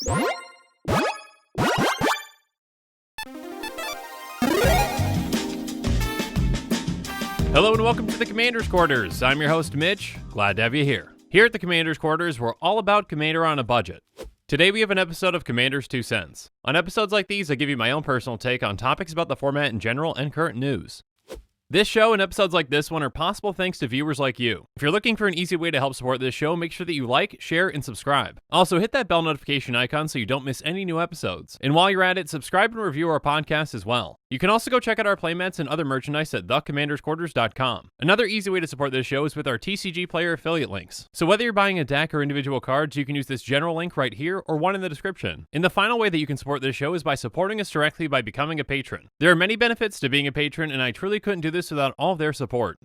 Hello and welcome to the Commander's Quarters. I'm your host, Mitch. Glad to have you here. Here at the Commander's Quarters, we're all about Commander on a budget. Today we have an episode of Commander's 2 Cents. On episodes like these, I give you my own personal take on topics about the format in general and current news. This show and episodes like this one are possible thanks to viewers like you. If you're looking for an easy way to help support this show, make sure that you like, share, and subscribe. Also, hit that bell notification icon so you don't miss any new episodes. And while you're at it, subscribe and review our podcast as well. You can also go check out our playmats and other merchandise at thecommandersquarters.com. Another easy way to support this show is with our TCG player affiliate links. So whether you're buying a deck or individual cards, you can use this general link right here or one in the description. And the final way that you can support this show is by supporting us directly by becoming a patron. There are many benefits to being a patron, and I truly couldn't do this without all of their support.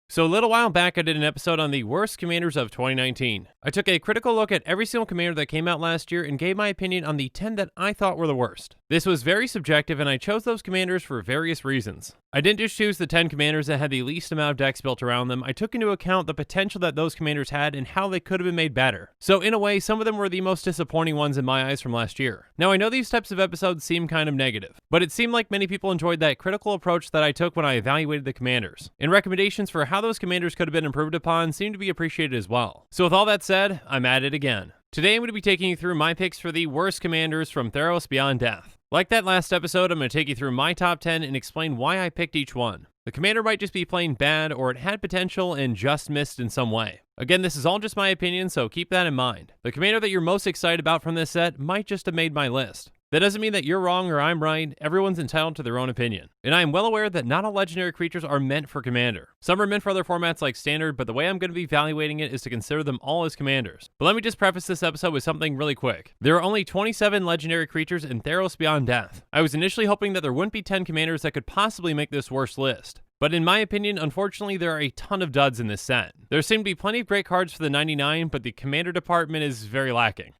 So a little while back, I did an episode on the worst commanders of 2019. I took a critical look at every single commander that came out last year and gave my opinion on the 10 that I thought were the worst. This was very subjective, and I chose those commanders for various reasons. I didn't just choose the 10 commanders that had the least amount of decks built around them. I took into account the potential that those commanders had and how they could have been made better. So in a way, some of them were the most disappointing ones in my eyes from last year. Now I know these types of episodes seem kind of negative, but it seemed like many people enjoyed that critical approach that I took when I evaluated the commanders. And recommendations for how those commanders could have been improved upon seem to be appreciated as well. So with all that said, I'm at it again. Today I'm going to be taking you through my picks for the worst commanders from Theros Beyond Death. Like that last episode, I'm going to take you through my top 10 and explain why I picked each one. The commander might just be plain bad, or it had potential and just missed in some way. Again, this is all just my opinion, so keep that in mind. The commander that you're most excited about from this set might just have made my list. That doesn't mean that you're wrong or I'm right. Everyone's entitled to their own opinion. And I am well aware that not all legendary creatures are meant for Commander. Some are meant for other formats like Standard, but the way I'm going to be evaluating it is to consider them all as commanders. But let me just preface this episode with something really quick. There are only 27 legendary creatures in Theros Beyond Death. I was initially hoping that there wouldn't be 10 commanders that could possibly make this worst list. But in my opinion, unfortunately, there are a ton of duds in this set. There seem to be plenty of great cards for the 99, but the commander department is very lacking.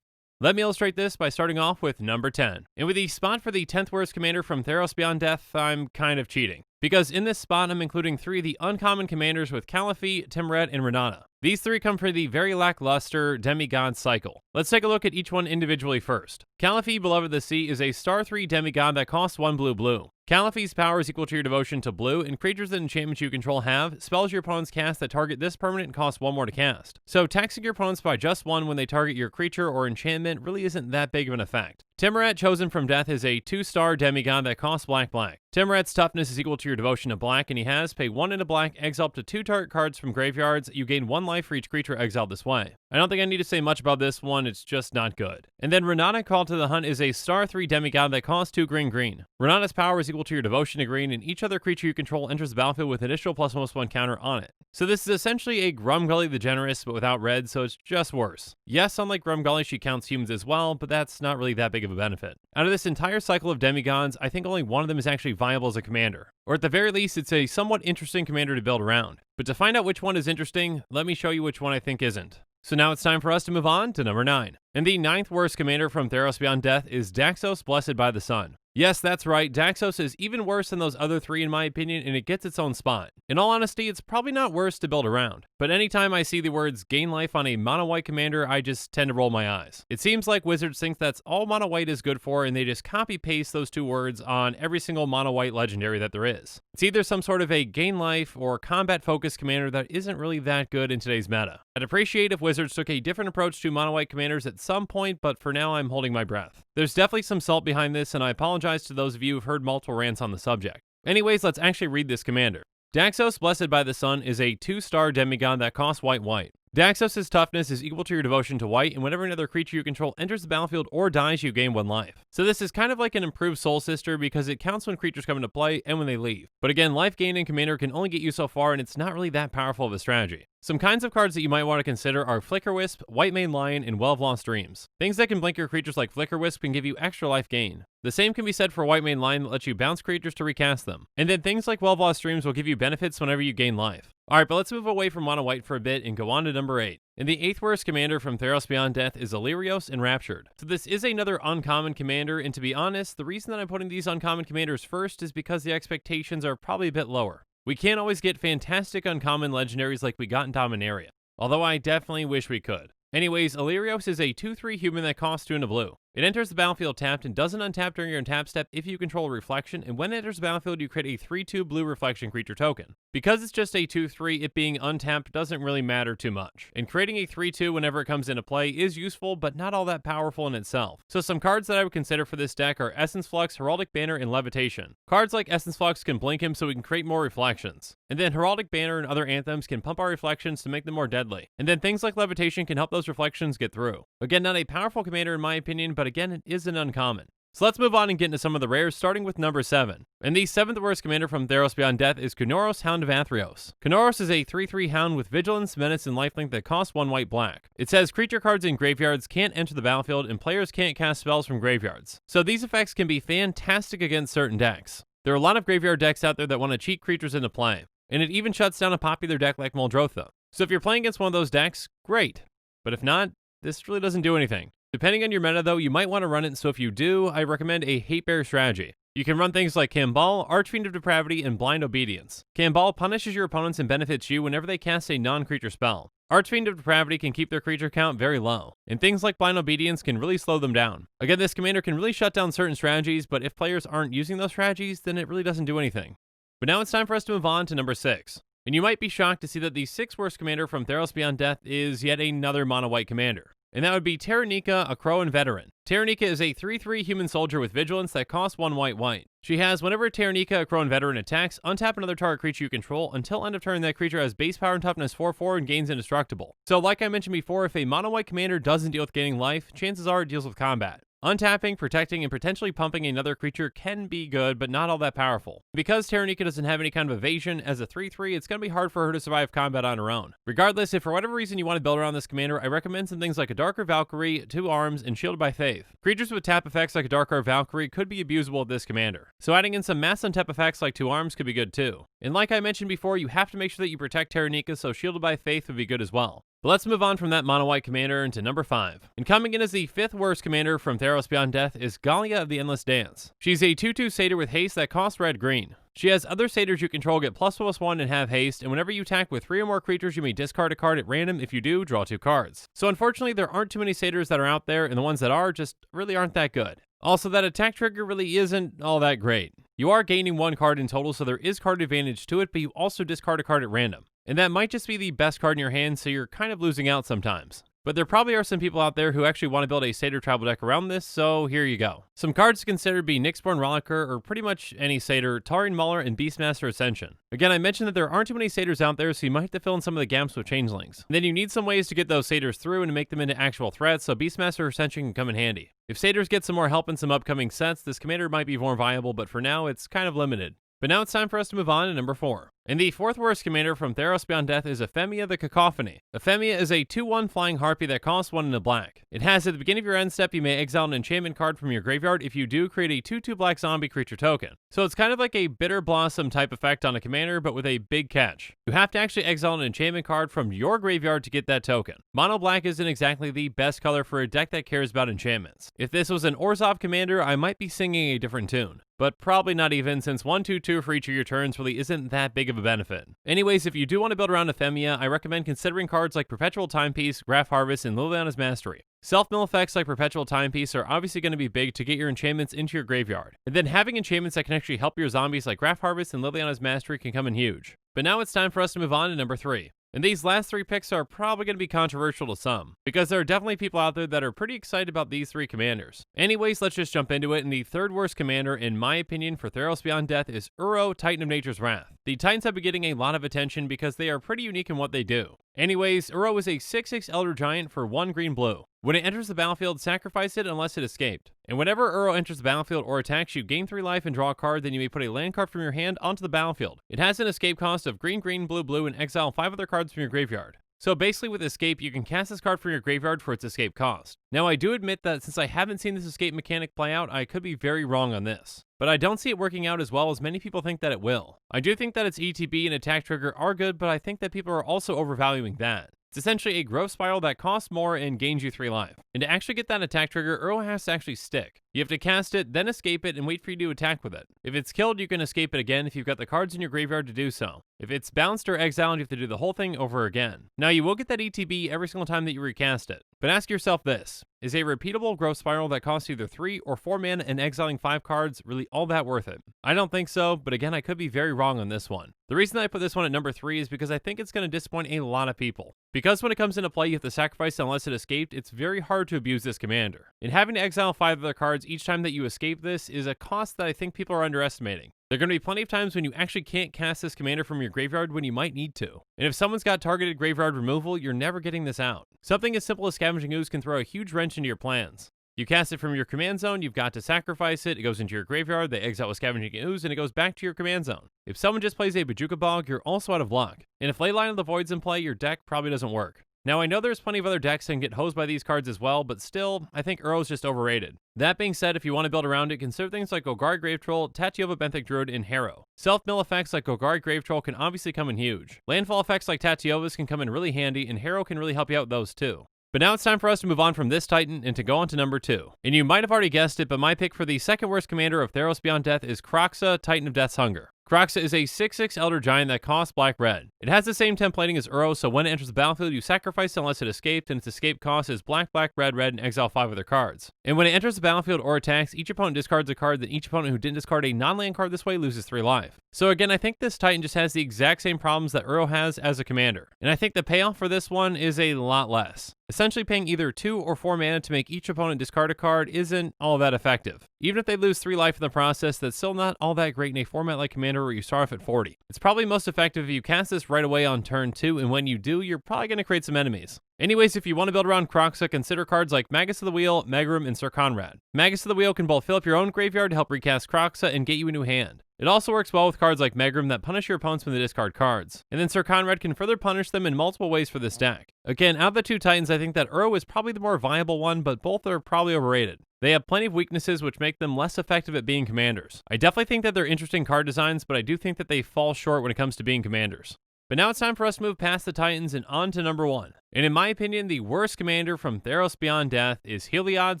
Let me illustrate this by starting off with number 10. And with the spot for the 10th worst commander from Theros Beyond Death, I'm kind of cheating. Because in this spot, I'm including 3 of the uncommon commanders with Caliphate, Timret, and Renata. These 3 come from the very lackluster demigod cycle. Let's take a look at each one individually first. Caliphate, Beloved of the Sea, is a star 3 demigod that costs 1 blue. Caliphate's power is equal to your devotion to blue, and creatures that enchantments you control have spells your opponents cast that target this permanent and cost 1 more to cast. So taxing your opponents by just 1 when they target your creature or enchantment really isn't that big of an effect. Timret, Chosen from Death, is a 2-star demigod that costs black. Timret's toughness is equal to your devotion to black, and he has pay 1 into black, exile up to 2 target cards from graveyards. You gain 1 life for each creature exiled this way. I don't think I need to say much about this one, it's just not good. And then Renata, Call to the Hunt, is a star 3 demigod that costs 2 green. Renata's power is equal to your devotion to green, and each other creature you control enters the battlefield with additional +1/+1 counter on it. So this is essentially a Grumgully the Generous, but without red, so it's just worse. Yes, unlike Grumgully, she counts humans as well, but that's not really that big of a benefit. Out of this entire cycle of demigods, I think only one of them is actually viable as a commander. Or at the very least, it's a somewhat interesting commander to build around. But to find out which one is interesting, let me show you which one I think isn't. So now it's time for us to move on to number 9. And the 9th worst commander from Theros Beyond Death is Daxos, Blessed by the Sun. Yes, that's right, Daxos is even worse than those other 3 in my opinion, and it gets its own spot. In all honesty, it's probably not worse to build around, but anytime I see the words gain life on a mono-white commander, I just tend to roll my eyes. It seems like Wizards think that's all mono-white is good for, and they just copy-paste those 2 words on every single mono-white legendary that there is. It's either some sort of a gain life or combat-focused commander that isn't really that good in today's meta. I'd appreciate if Wizards took a different approach to mono-white commanders at some point, but for now I'm holding my breath. There's definitely some salt behind this, and I apologize to those of you who've heard multiple rants on the subject. Anyways, let's actually read this commander. Daxos, Blessed by the Sun, is a 2-star demigod that costs white. Daxos' toughness is equal to your devotion to white, and whenever another creature you control enters the battlefield or dies, you gain 1 life. So this is kind of like an improved Soul Sister because it counts when creatures come into play and when they leave. But again, life gain in Commander can only get you so far, and it's not really that powerful of a strategy. Some kinds of cards that you might want to consider are Flicker Wisp, White Mane Lion, and Well of Lost Dreams. Things that can blink your creatures like Flicker Wisp can give you extra life gain. The same can be said for White Mane Lion that lets you bounce creatures to recast them. And then things like Well of Lost Dreams will give you benefits whenever you gain life. Alright, but let's move away from Mono White for a bit and go on to number 8. And the 8th worst commander from Theros Beyond Death is Illyrios Enraptured. So this is another uncommon commander, and to be honest, the reason that I'm putting these uncommon commanders first is because the expectations are probably a bit lower. We can't always get fantastic uncommon legendaries like we got in Dominaria, although I definitely wish we could. Anyways, Illyrios is a 2/3 human that costs 2 and a blue. It enters the battlefield tapped and doesn't untap during your untap step if you control a reflection, and when it enters the battlefield, you create a 3/2 blue reflection creature token. Because it's just a 2/3, it being untapped doesn't really matter too much. And creating a 3/2 whenever it comes into play is useful, but not all that powerful in itself. So some cards that I would consider for this deck are Essence Flux, Heraldic Banner, and Levitation. Cards like Essence Flux can blink him so we can create more reflections. And then Heraldic Banner and other anthems can pump our reflections to make them more deadly. And then things like Levitation can help those reflections get through. Again, not a powerful commander in my opinion, but again, it is an uncommon. So let's move on and get into some of the rares, starting with NumberSeven. And the 7th worst commander from Theros Beyond Death is Kunoros, Hound of Athreos. Kunoros is a 3/3 hound with Vigilance, Menace, and Lifelink that costs 1 white/black. It says creature cards in graveyards can't enter the battlefield, and players can't cast spells from graveyards. So these effects can be fantastic against certain decks. There are a lot of graveyard decks out there that want to cheat creatures into play, and it even shuts down a popular deck like Muldrotha. So if you're playing against one of those decks, great. But if not, this really doesn't do anything. Depending on your meta though, you might want to run it, so if you do, I recommend a Hate Bear strategy. You can run things like Kambal, Archfiend of Depravity, and Blind Obedience. Kambal punishes your opponents and benefits you whenever they cast a non-creature spell. Archfiend of Depravity can keep their creature count very low, and things like Blind Obedience can really slow them down. Again, this commander can really shut down certain strategies, but if players aren't using those strategies, then it really doesn't do anything. But now it's time for us to move on to number 6. And you might be shocked to see that the 6th worst commander from Theros Beyond Death is yet another mono-white commander. And that would be Taranika, a Crow and Veteran. Taranika is a 3/3 human soldier with Vigilance that costs 1 white/white. She has, whenever Taranika, a Crow and Veteran attacks, untap another target creature you control until end of turn. That creature has base power and toughness 4/4 and gains indestructible. So like I mentioned before, if a mono-white commander doesn't deal with gaining life, chances are it deals with combat. Untapping, protecting, and potentially pumping another creature can be good, but not all that powerful. Because Taranika doesn't have any kind of evasion, as a 3/3, it's going to be hard for her to survive combat on her own. Regardless, if for whatever reason you want to build around this commander, I recommend some things like a Darker Valkyrie, 2 arms, and Shielded by Faith. Creatures with tap effects like a Darker Valkyrie could be abusable with this commander. So adding in some mass untap effects like 2 arms could be good too. And like I mentioned before, you have to make sure that you protect Taranika, so Shielded by Faith would be good as well. But let's move on from that mono-white commander into number 5. And coming in as the 5th worst commander from Theros Beyond Death is Gallia of the Endless Dance. She's a 2/2 satyr with haste that costs red-green. She has other satyrs you control get +1/+1 and have haste, and whenever you attack with 3 or more creatures, you may discard a card at random. If you do, draw 2 cards. So unfortunately, there aren't too many satyrs that are out there, and the ones that are just really aren't that good. Also, that attack trigger really isn't all that great. You are gaining 1 card in total, so there is card advantage to it, but you also discard a card at random. And that might just be the best card in your hand, so you're kind of losing out sometimes. But there probably are some people out there who actually want to build a Satyr tribal deck around this, so here you go. Some cards to consider would be Nyxborn Rollicker, or pretty much any Satyr, Tauren Mauler, and Beastmaster Ascension. Again, I mentioned that there aren't too many Satyrs out there, so you might have to fill in some of the gaps with Changelings. And then you need some ways to get those Satyrs through and to make them into actual threats, so Beastmaster Ascension can come in handy. If Satyrs get some more help in some upcoming sets, this commander might be more viable, but for now, it's kind of limited. But now it's time for us to move on to number 4. And the 4th worst commander from Theros Beyond Death is Ephemia the Cacophony. Ephemia is a 2/1 flying harpy that costs 1 and a black. It has, at the beginning of your end step, you may exile an enchantment card from your graveyard. If you do, create a 2/2 black zombie creature token. So it's kind of like a Bitter Blossom type effect on a commander, but with a big catch. You have to actually exile an enchantment card from your graveyard to get that token. Mono black isn't exactly the best color for a deck that cares about enchantments. If this was an Orzhov commander, I might be singing a different tune. But probably not even, since 1/2/2 for each of your turns really isn't that big of a benefit. Anyways, if you do want to build around Ephemia, I recommend considering cards like Perpetual Timepiece, Graph Harvest, and Liliana's Mastery. Self-mill effects like Perpetual Timepiece are obviously going to be big to get your enchantments into your graveyard. And then having enchantments that can actually help your zombies like Graph Harvest and Liliana's Mastery can come in huge. But now it's time for us to move on to number 3. And these last 3 picks are probably going to be controversial to some, because there are definitely people out there that are pretty excited about these 3 commanders. Anyways, let's just jump into it, and the 3rd worst commander, in my opinion, for Theros Beyond Death is Uro, Titan of Nature's Wrath. The Titans have been getting a lot of attention because they are pretty unique in what they do. Anyways, Uro is a 6/6 Elder Giant for 1 green-blue. When it enters the battlefield, sacrifice it unless it escaped. And whenever Uro enters the battlefield or attacks, you gain 3 life and draw a card, then you may put a land card from your hand onto the battlefield. It has an escape cost of green, green, blue, blue, and exile 5 other cards from your graveyard. So basically with escape, you can cast this card from your graveyard for its escape cost. Now I do admit that since I haven't seen this escape mechanic play out, I could be very wrong on this. But I don't see it working out as well as many people think that it will. I do think that its ETB and attack trigger are good, but I think that people are also overvaluing that. It's essentially a growth spiral that costs more and gains you 3 life. And to actually get that attack trigger, Uro has to actually stick. You have to cast it, then escape it, and wait for you to attack with it. If it's killed, you can escape it again if you've got the cards in your graveyard to do so. If it's bounced or exiled, you have to do the whole thing over again. Now, you will get that ETB every single time that you recast it. But ask yourself this: is a repeatable growth spiral that costs either 3 or 4 mana and exiling 5 cards really all that worth it? I don't think so, but again, I could be very wrong on this one. The reason I put this one at number 3 is because I think it's going to disappoint a lot of people. Because when it comes into play, you have to sacrifice unless it escaped, it's very hard to abuse this commander. And having to exile 5 other cards each time that you escape this is a cost that I think people are underestimating. There are going to be plenty of times when you actually can't cast this commander from your graveyard when you might need to. And if someone's got targeted graveyard removal, you're never getting this out. Something as simple as Scavenging Ooze can throw a huge wrench into your plans. You cast it from your command zone, you've got to sacrifice it, it goes into your graveyard, they exile with Scavenging Ooze, and it goes back to your command zone. If someone just plays a Bojuka Bog, you're also out of luck. And if Leyline of the Void's in play, your deck probably doesn't work. Now, I know there's plenty of other decks that can get hosed by these cards as well, but still, I think Uro's just overrated. That being said, if you want to build around it, consider things like Golgari Grave Troll, Tatyova Benthic Druid, and Harrow. Self-mill effects like Golgari Grave Troll can obviously come in huge. Landfall effects like Tatyova's can come in really handy, and Harrow can really help you out with those too. But now it's time for us to move on from this Titan and to go on to number 2. And you might have already guessed it, but my pick for the second worst commander of Theros Beyond Death is Kroxa, Titan of Death's Hunger. Kroxa is a 6/6 Elder Giant that costs black-red. It has the same templating as Uro, so when it enters the battlefield, you sacrifice it unless it escaped, and its escape cost is black, black, red, red, and exile 5 other cards. And when it enters the battlefield or attacks, each opponent discards a card, then each opponent who didn't discard a non-land card this way loses 3 life. So again, I think this Titan just has the exact same problems that Uro has as a commander. And I think the payoff for this one is a lot less. Essentially paying either 2 or 4 mana to make each opponent discard a card isn't all that effective. Even if they lose 3 life in the process, that's still not all that great in a format like Commander where you start off at 40. It's probably most effective if you cast this right away on turn 2, and when you do, you're probably going to create some enemies. Anyways, if you want to build around Kroxa, consider cards like Magus of the Wheel, Megrim, and Sir Conrad. Magus of the Wheel can both fill up your own graveyard to help recast Kroxa and get you a new hand. It also works well with cards like Megrim that punish your opponents when they discard cards. And then Sir Conrad can further punish them in multiple ways for this deck. Again, out of the 2 Titans, I think that Uro is probably the more viable one, but both are probably overrated. They have plenty of weaknesses which make them less effective at being commanders. I definitely think that they're interesting card designs, but I do think that they fall short when it comes to being commanders. But now it's time for us to move past the Titans and on to number 1. And in my opinion, the worst commander from Theros Beyond Death is Heliod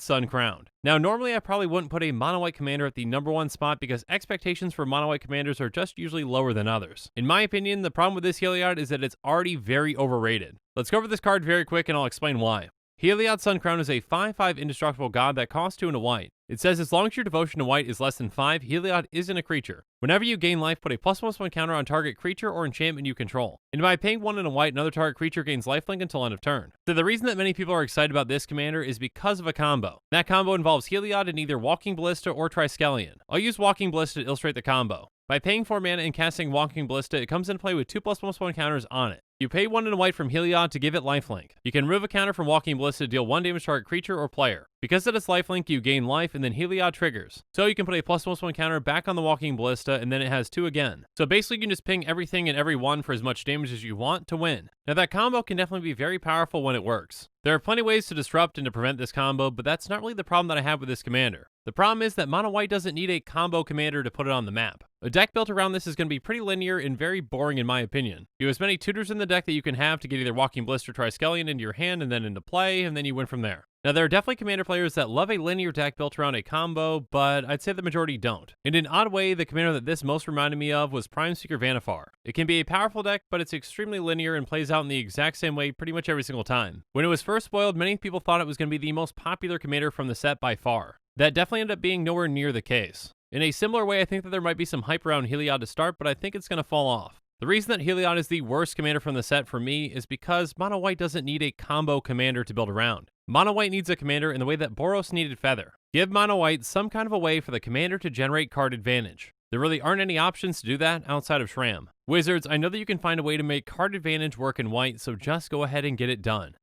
Sun-Crowned. Now, normally I probably wouldn't put a mono-white commander at the number 1 spot because expectations for mono-white commanders are just usually lower than others. In my opinion, the problem with this Heliod is that it's already very overrated. Let's go over this card very quick and I'll explain why. Heliod Sun-Crowned is a 5/5 indestructible god that costs 2 and a white. It says as long as your devotion to white is less than 5, Heliod isn't a creature. Whenever you gain life, put a +1/+1 counter on target creature or enchantment you control. And by paying 1 and a white, another target creature gains lifelink until end of turn. So the reason that many people are excited about this commander is because of a combo. That combo involves Heliod and either Walking Ballista or Triskelion. I'll use Walking Ballista to illustrate the combo. By paying 4 mana and casting Walking Ballista, it comes into play with 2 +1/+1 counters on it. You pay 1 and a white from Heliod to give it lifelink. You can remove a counter from Walking Ballista to deal 1 damage to target creature or player. Because it has lifelink, you gain life, and then Heliod triggers. So you can put a +1/+1 counter back on the Walking Ballista, and then it has 2 again. So basically you can just ping everything and everyone for as much damage as you want to win. Now that combo can definitely be very powerful when it works. There are plenty of ways to disrupt and to prevent this combo, but that's not really the problem that I have with this commander. The problem is that Mono White doesn't need a combo commander to put it on the map. A deck built around this is going to be pretty linear and very boring in my opinion. You have as many tutors in the deck that you can have to get either Walking Ballista or Triskelion into your hand and then into play, and then you win from there. Now, there are definitely commander players that love a linear deck built around a combo, but I'd say the majority don't. In an odd way, the commander that this most reminded me of was Prime Seeker Vannifar. It can be a powerful deck, but it's extremely linear and plays out in the exact same way pretty much every single time. When it was first spoiled, many people thought it was going to be the most popular commander from the set by far. That definitely ended up being nowhere near the case. In a similar way, I think that there might be some hype around Heliod to start, but I think it's going to fall off. The reason that Heliod is the worst commander from the set for me is because Mono White doesn't need a combo commander to build around. Mono White needs a commander in the way that Boros needed Feather. Give Mono White some kind of a way for the commander to generate card advantage. There really aren't any options to do that outside of Shram. Wizards, I know that you can find a way to make card advantage work in white, so just go ahead and get it done.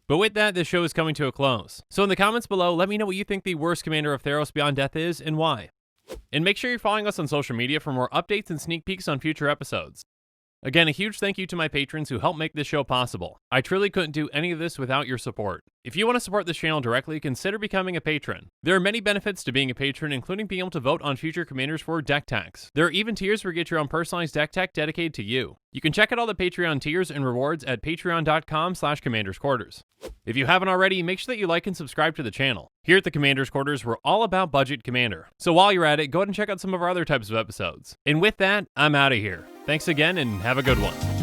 But with that, this show is coming to a close. So in the comments below, let me know what you think the worst commander of Theros Beyond Death is and why. And make sure you're following us on social media for more updates and sneak peeks on future episodes. Again, a huge thank you to my patrons who help make this show possible. I truly couldn't do any of this without your support. If you want to support this channel directly, consider becoming a patron. There are many benefits to being a patron, including being able to vote on future commanders for deck techs. There are even tiers where you get your own personalized deck tech dedicated to you. You can check out all the Patreon tiers and rewards at patreon.com/commandersquarters. If you haven't already, make sure that you like and subscribe to the channel. Here at the Commander's Quarters, we're all about budget commander. So while you're at it, go ahead and check out some of our other types of episodes. And with that, I'm out of here. Thanks again and have a good one.